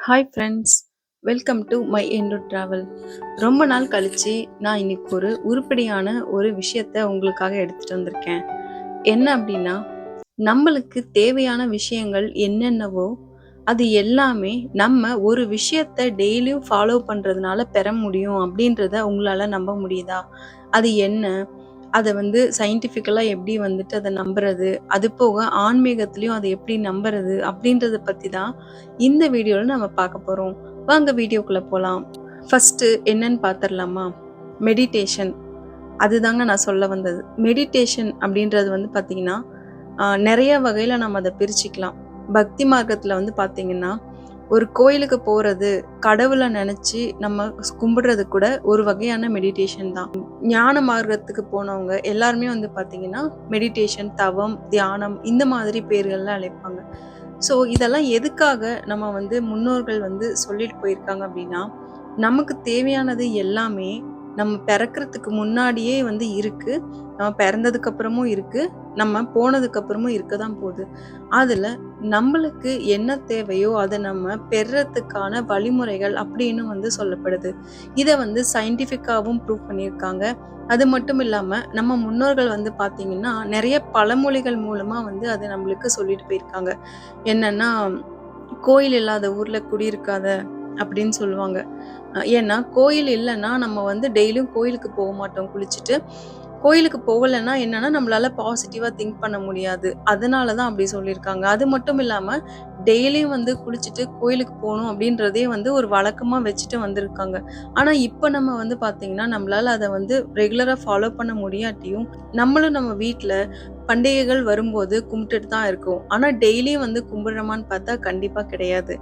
Hi friends, welcome to my endo travel. ரொம்ப நாள் கழிச்சு நான் இன்னைக்கு ஒரு உருப்படியான ஒரு விஷயத்த உங்களுக்காக எடுத்துட்டு வந்திருக்கேன். என்ன அப்படின்னா, நம்மளுக்கு தேவையான விஷயங்கள் என்னென்னவோ அது எல்லாமே நம்ம ஒரு விஷயத்த டெய்லியும் ஃபாலோ பண்றதுனால பெற முடியும் அப்படின்றத உங்களால நம்ப முடியுதா? அது என்ன? அத சயின்டிஃபிக்கலா எப்படி அத நம்புறது? அது போக ஆன்மீகத்திலயும் அத எப்படி நம்புறது? அப்படின்றத பத்தி தான் இந்த வீடியோல நம்ம பார்க்க போறோம். வாங்க வீடியோக்குள்ள போலாம். ஃபர்ஸ்ட்டு என்னன்னு பார்த்துரலாமா? மெடிடேஷன். அதுதாங்க நான் சொல்ல வந்தது. மெடிடேஷன் அப்படின்றது பார்த்தீங்கன்னா, நெறைய வகையில நம்ம அத பிரிச்சுக்கலாம். பக்தி மார்க்கத்துல பார்த்தீங்கன்னா, ஒரு கோயிலுக்கு போறது, கடவுள நெனச்சு நம்ம கும்பிடுறது கூட ஒரு வகையான மெடிடேஷன் தான். ஞான மார்க்கத்துக்கு போனவங்க எல்லாருமே பார்த்தீங்கன்னா, மெடிடேஷன், தவம், தியானம் இந்த மாதிரி பேர்கள்ல அழைப்பாங்க. ஸோ இதெல்லாம் எதுக்காக நம்ம முன்னோர்கள் சொல்லிட்டு போயிருக்காங்க அப்படின்னா, நமக்கு தேவையானது எல்லாமே நம்ம பிறக்கறதுக்கு முன்னாடியே இருக்கு. நம்ம பிறந்ததுக்கு அப்புறமும் இருக்கு. நம்ம போனதுக்கு அப்புறமும் இருக்க தான் போகுது. அதுல நம்மளுக்கு என்ன தேவையோ அத நம்ம பெறுறதுக்கான வழிமுறைகள் அப்படின்னு சொல்லப்படுது. இத சயின்டிஃபிக்காவும் ப்ரூவ் பண்ணியிருக்காங்க. அது மட்டும் இல்லாம நம்ம முன்னோர்கள் பார்த்தீங்கன்னா, நெறைய பழமொழிகள் மூலமா அத நம்மளுக்கு சொல்லிட்டு போயிருக்காங்க. என்னன்னா, "கோயில் இல்லாத ஊர்ல குடியிருக்காத" அப்படின்னு சொல்லுவாங்க. ஏன்னா, கோயில் இல்லன்னா நம்ம டெய்லியும் கோயிலுக்கு போக மாட்டோம் குளிச்சுட்டு. கோயிலுக்கு போகலன்னா என்னன்னா, நம்மளால பாசிட்டிவா திங்க் பண்ண முடியாது. அதனால தான் அப்படி சொல்லியிருக்காங்க. அது மட்டும் இல்லாம, டெய்லியும் குளிச்சுட்டு கோயிலுக்கு போணும் அப்படின்றதே ஒரு வழக்கமா வச்சுட்டு வந்திருக்காங்க. ஆனா, இப்ப நம்ம பார்த்தீங்கன்னா, நம்மளால அத ரெகுலரா ஃபாலோ பண்ண முடியாட்டியும், நம்மளும் நம்ம வீட்ல பண்டிகைகள் வரும்போது கும்பிட்டுட்டு தான் இருக்கோம். ஆனா, டெய்லியும் கும்பிடுறோமான்னு பார்த்தா கண்டிப்பா கிடையாது.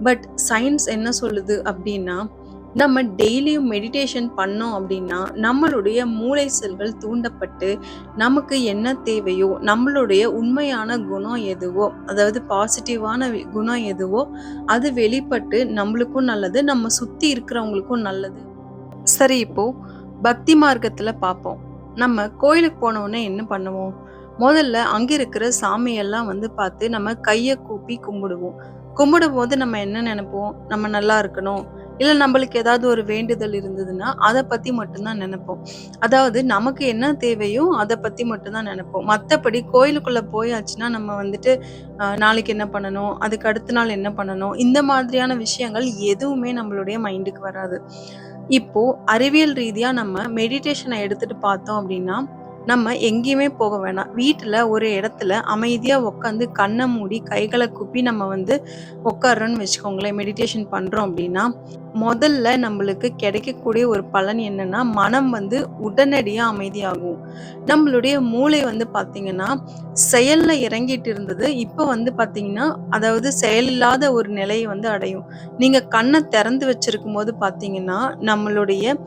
பட் சயின்ஸ் என்ன சொல்லுது அப்படின்னா, நம்ம டெய்லியும் மெடிடேஷன் பண்ணோம் அப்படின்னா, நம்மளுடைய மூளை செல்கள் தூண்டப்பட்டு, நமக்கு என்ன தேவையோ, நம்மளுடைய உண்மையான குணம் எதுவோ, அதாவது பாசிட்டிவான குணம் எதுவோ, அது வெளிப்பட்டு நம்மளுக்கும் நல்லது, நம்ம சுத்தி இருக்கிறவங்களுக்கும் நல்லது. சரி, இப்போ பக்தி மார்க்கத்துல பார்ப்போம். நம்ம கோயிலுக்கு போன உடனே என்ன பண்ணுவோம்? முதல்ல அங்க இருக்கிற சாமியெல்லாம் பார்த்து நம்ம கைய கூப்பி கும்பிடுவோம். கும்பிடும்போது நம்ம என்ன நெனைப்போம்? நம்ம நல்லா இருக்கணும். இல்ல நம்மளுக்கு ஏதாவது ஒரு வேண்டுதல் இருந்ததுன்னா, அத பத்தி மட்டும் தான் நெனைப்போம். அதாவது நமக்கு என்ன தேவையோ அத பத்தி மட்டும் தான் நெனைப்போம். மத்தபடி கோயிலுக்குள்ள போயாச்சுன்னா நம்ம நாளைக்கு என்ன பண்ணணும்? அதுக்கு அடுத்த நாள் என்ன பண்ணணும்? இந்த மாதிரியான விஷயங்கள் எதுவுமே நம்மளுடைய மைண்டுக்கு வராது. இப்போ அறிவியல் ரீதியா நம்ம மெடிடேஷன எடுத்துட்டு பார்த்தோம் அப்படின்னா, நம்ம எங்கேயுமே போக வேணாம். வீட்ல ஒரு இடத்துல அமைதியா உட்காந்து கண்ண மூடி கைகள கூப்பி நம்ம உட்கார்றோம்னு வச்சுக்கோங்களேன். மெடிடேஷன் பண்றோம் அப்படின்னா, முதல்ல நம்மளுக்கு கிடைக்கக்கூடிய ஒரு பலன் என்னன்னா, மனம் உடனடியா அமைதியாகும். நம்மளுடைய மூளை பார்த்தீங்கன்னா, செயல்ல இறங்கிட்டு இருந்தது. இப்ப பார்த்தீங்கன்னா, அதாவது செயலில்லாத ஒரு நிலைய அடையும். நீங்க கண்ண திறந்து வச்சிருக்கும்போது பார்த்தீங்கன்னா, நம்மளுடைய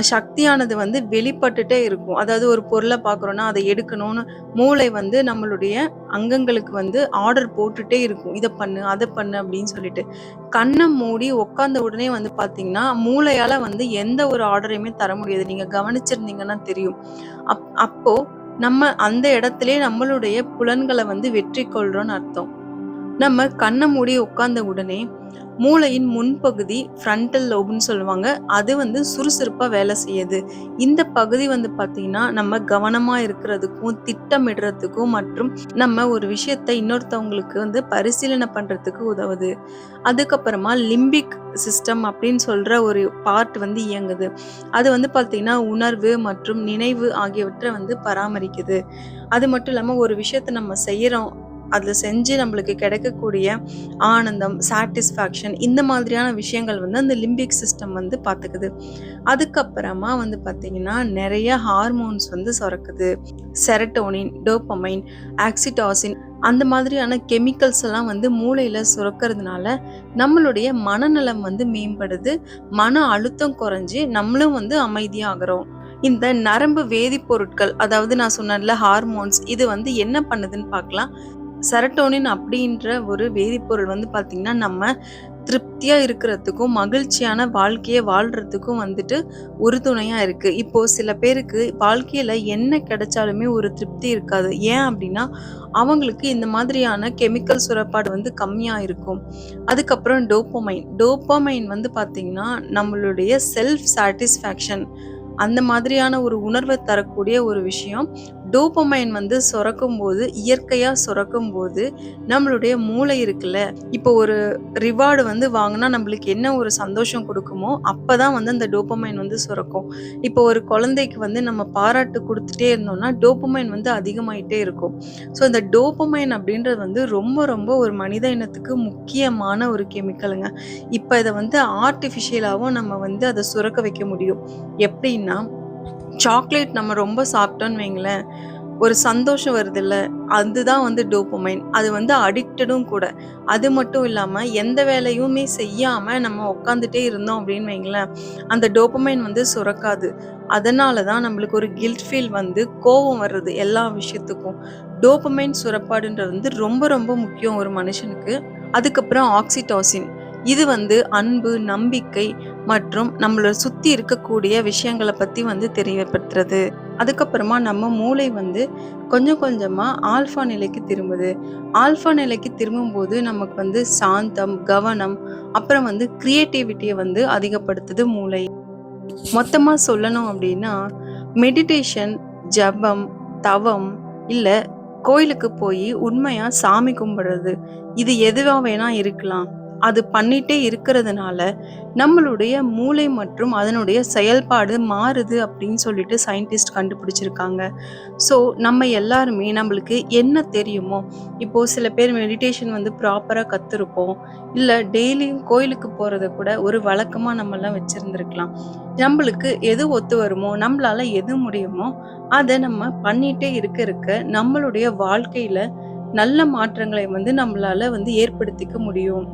சக்தியானது வெளிப்பட்டுட்டே இருக்கும். அதாவது ஒரு பொருள பார்க்குறோம்னா, அத எடுக்கணும்னு மூளை நம்மளுடைய அங்கங்களுக்கு ஆர்டர் போட்டுட்டே இருக்கும். இத பண்ணு, அத பண்ணு அப்படின்னு சொல்லிட்டு. கண்ண மூடி உட்கார்ந்த உடனே பார்த்தீங்கன்னா, மூளையால எந்த ஒரு ஆர்டரையுமே தர முடியாது. நீங்க கவனிச்சிருந்தீங்கன்னா தெரியும். அப்போ நம்ம அந்த இடத்திலேயே நம்மளுடைய புலன்கள வெற்றி கொள்றோம்னு அர்த்தம். நம்ம கண்ண மூடி உட்கார்ந்த உடனே, மூளையின் முன்பகுதி ஃப்ரண்டல் லோப்ன்னு சொல்லுவாங்க. அது சுறுசுறுப்பா வேலை செய்யுது. இந்த பகுதி பார்த்தீங்கன்னா, நம்ம கவனமா இருக்கிறதுக்கும், திட்டமிடுறதுக்கும் மற்றும் நம்ம ஒரு விஷயத்த இன்னொருத்தவங்களுக்கு பரிசீலனை பண்றதுக்கு உதவுது. அதுக்கப்புறமா லிம்பிக் சிஸ்டம் அப்படின்னு சொல்ற ஒரு பார்ட் இயங்குது. அது பார்த்தீங்கன்னா, உணர்வு மற்றும் நினைவு ஆகியவற்ற பராமரிக்குது. அது மட்டும் இல்லாம ஒரு விஷயத்த நம்ம செய்யறோம். அதுல செஞ்சு நம்மளுக்கு கிடைக்கக்கூடிய ஆனந்தம், சாட்டிஸ்ஃபேக்ஷன் இந்த மாதிரியான விஷயங்கள் அந்த லிம்பிக் சிஸ்டம் பார்த்துக்குது. அதுக்கப்புறமா பார்த்தீங்கன்னா, நெறைய ஹார்மோன்ஸ் சுரக்குது. செரட்டோனின், டோபமைன், ஆக்சிடாசின் அந்த மாதிரியான கெமிக்கல்ஸ் எல்லாம் மூளையில சுரக்கிறதுனால, நம்மளுடைய மனநலம் மேம்படுது. மன அழுத்தம் குறைஞ்சு நம்மளும் அமைதியாகுறோம். இந்த நரம்பு வேதிப்பொருட்கள், அதாவது நான் சொன்னேன்ல ஹார்மோன்ஸ், இது என்ன பண்ணுதுன்னு பார்க்கலாம். செரட்டோனின் அப்படின்ற ஒரு வேதிப்பொருள் வந்து பார்த்தீங்கன்னா, நம்ம திருப்தியா இருக்கிறதுக்கும், மகிழ்ச்சியான வாழ்க்கைய வாழ்றதுக்கும் வந்துட்டு உறுதுணையா இருக்கு. இப்போ சில பேருக்கு வாழ்க்கையில என்ன கிடைச்சாலுமே ஒரு திருப்தி இருக்காது. ஏன் அப்படின்னா, அவங்களுக்கு இந்த மாதிரியான கெமிக்கல் சுரப்பாடு வந்து கம்மியா இருக்கும். அதுக்கப்புறம் டோப்பமைன். டோப்பமைன் வந்து பார்த்தீங்கன்னா, நம்மளுடைய செல்ஃப் சாட்டிஸ்ஃபேக்ஷன் அந்த மாதிரியான ஒரு உணர்வ தரக்கூடிய ஒரு விஷயம். டோப்பமைன் வந்து சுரக்கும்போது, இயற்கையா சுரக்கும்போது, நம்மளுடைய மூளை இருக்குல்ல, இப்போ ஒரு ரிவார்டு வந்து வாங்குனா நம்மளுக்கு என்ன ஒரு சந்தோஷம் குடுக்குமோ, அப்பதான் வந்து அந்த டோப்பமைன் வந்து சுரக்கும். இப்போ ஒரு குழந்தைக்கு வந்து நம்ம பாராட்டு குடுத்துட்டே இருந்தோம்னா, டோப்பமைன் வந்து அதிகமாயிட்டே இருக்கும். ஸோ இந்த டோப்பமைன் அப்படின்றது வந்து ரொம்ப ரொம்ப ஒரு மனித இனத்துக்கு முக்கியமான ஒரு கெமிக்கலுங்க. இப்ப இத வந்து ஆர்ட்டிஃபிஷியலாவும் நம்ம வந்து அத சுரக்க வைக்க முடியும். எப்படின்னா, சாக்லேட் நம்ம ரொம்ப சாப்பிட்டோம்னு வைங்களேன், ஒரு சந்தோஷம் வருதுல்ல, அதுதான் வந்து டோப்பமைன். அது வந்து அடிக்டடும் கூட. அது மட்டும் இல்லாம, எந்த வேலையுமே செய்யாம நம்ம உட்காந்துட்டே இருந்தோம் அப்படின்னு வைங்களேன், அந்த டோப்பமைன் வந்து சுரக்காது. அதனால தான் நம்மளுக்கு ஒரு கில்ட் ஃபீல் வந்து கோவம் வர்றது எல்லா விஷயத்துக்கும். டோப்பமைன் சுரப்பாடுன்றது வந்து ரொம்ப ரொம்ப முக்கியம் ஒரு மனுஷனுக்கு. அதுக்கப்புறம் ஆக்ஸிடோசின். இது வந்து அன்பு, நம்பிக்கை மற்றும் நம்மள சுத்தி இருக்கக்கூடிய விஷயங்கள பத்தி வந்து தெரியப்படுத்துறது. அதுக்கப்புறமா நம்ம மூளை வந்து கொஞ்சம் கொஞ்சமா ஆல்ஃபா நிலைக்கு திரும்புது. ஆல்ஃபா நிலைக்கு திரும்பும்போது நமக்கு வந்து சாந்தம், கவனம், அப்புறம் வந்து கிரியேட்டிவிட்டிய வந்து அதிகப்படுத்துது மூளை. மொத்தமா சொல்லணும் அப்டின்னா, மெடிடேஷன், ஜெபம், தவம், இல்ல கோயிலுக்கு போயி உண்மையா சாமி கும்பிடுறது. இது எதுவா வேணா இருக்கலாம். அது பண்ணிட்டே இருக்கிறதுனால, நம்மளுடைய மூளை மற்றும் அதனுடைய செயல்பாடு மாறுது அப்படின்னு சொல்லிட்டு சயின்டிஸ்ட் கண்டுபிடிச்சிருக்காங்க. ஸோ, நம்ம எல்லாருமே நம்மளுக்கு என்ன தெரியுமோ, இப்போ சில பேர் மெடிடேஷன் வந்து ப்ராப்பரா கத்துருப்போம். இல்ல டெய்லியும் கோயிலுக்கு போறத கூட ஒரு வழக்கமா நம்மலாம் வச்சிருந்திருக்கலாம். நம்பளுக்கு எது ஒத்து வருமோ, நம்பளால எது முடியுமோ, அத நம்ம பண்ணிட்டே இருக்க இருக்க நம்மளுடைய வாழ்க்கையில நல்ல மாற்றங்களை வந்து நம்மளால வந்து ஏற்படுத்திக்க முடியும்.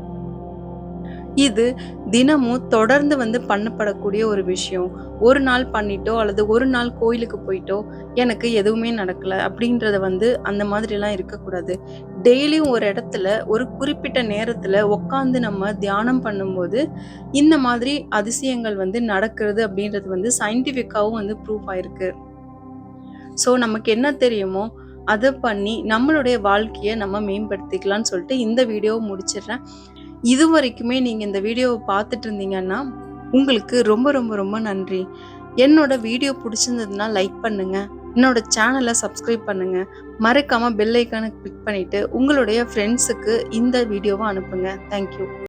இது தினமும் தொடர்ந்து வந்து பண்ணப்படக்கூடிய ஒரு விஷயம். ஒரு நாள் பண்ணிட்டோ, அல்லது ஒரு நாள் கோயிலுக்கு போயிட்டோ, எனக்கு எதுவுமே நடக்கல அப்படின்றத வந்து அந்த மாதிரிலாம் இருக்கக்கூடாது. டெய்லியும் ஒரு இடத்துல, ஒரு குறிப்பிட்ட நேரத்துல உட்காந்து நம்ம தியானம் பண்ணும்போது, இந்த மாதிரி அதிசயங்கள் வந்து நடக்கிறது அப்படின்றது வந்து சயின்டிஃபிக்காவும் வந்து ப்ரூஃப் ஆயிருக்கு. ஸோ நமக்கு என்ன தெரியுமோ, அத பண்ணி நம்மளுடைய வாழ்க்கைய நம்ம மேம்படுத்திக்கலாம்னு சொல்லிட்டு இந்த வீடியோவ முடிச்சிடுறேன். இதுவரைக்குமே நீங்க இந்த வீடியோவ பார்த்துட்டு இருந்தீங்கன்னா, உங்களுக்கு ரொம்ப ரொம்ப ரொம்ப நன்றி. என்னோட வீடியோ புடிச்சிருந்ததுன்னா லைக் பண்ணுங்க. என்னோட சேனல சப்ஸ்கிரைப் பண்ணுங்க. மறக்காம பெல் ஐகான கிளிக் பண்ணிட்டு, உங்களுடைய ஃப்ரெண்ட்ஸுக்கு இந்த வீடியோவ அனுப்புங்க. Thank you.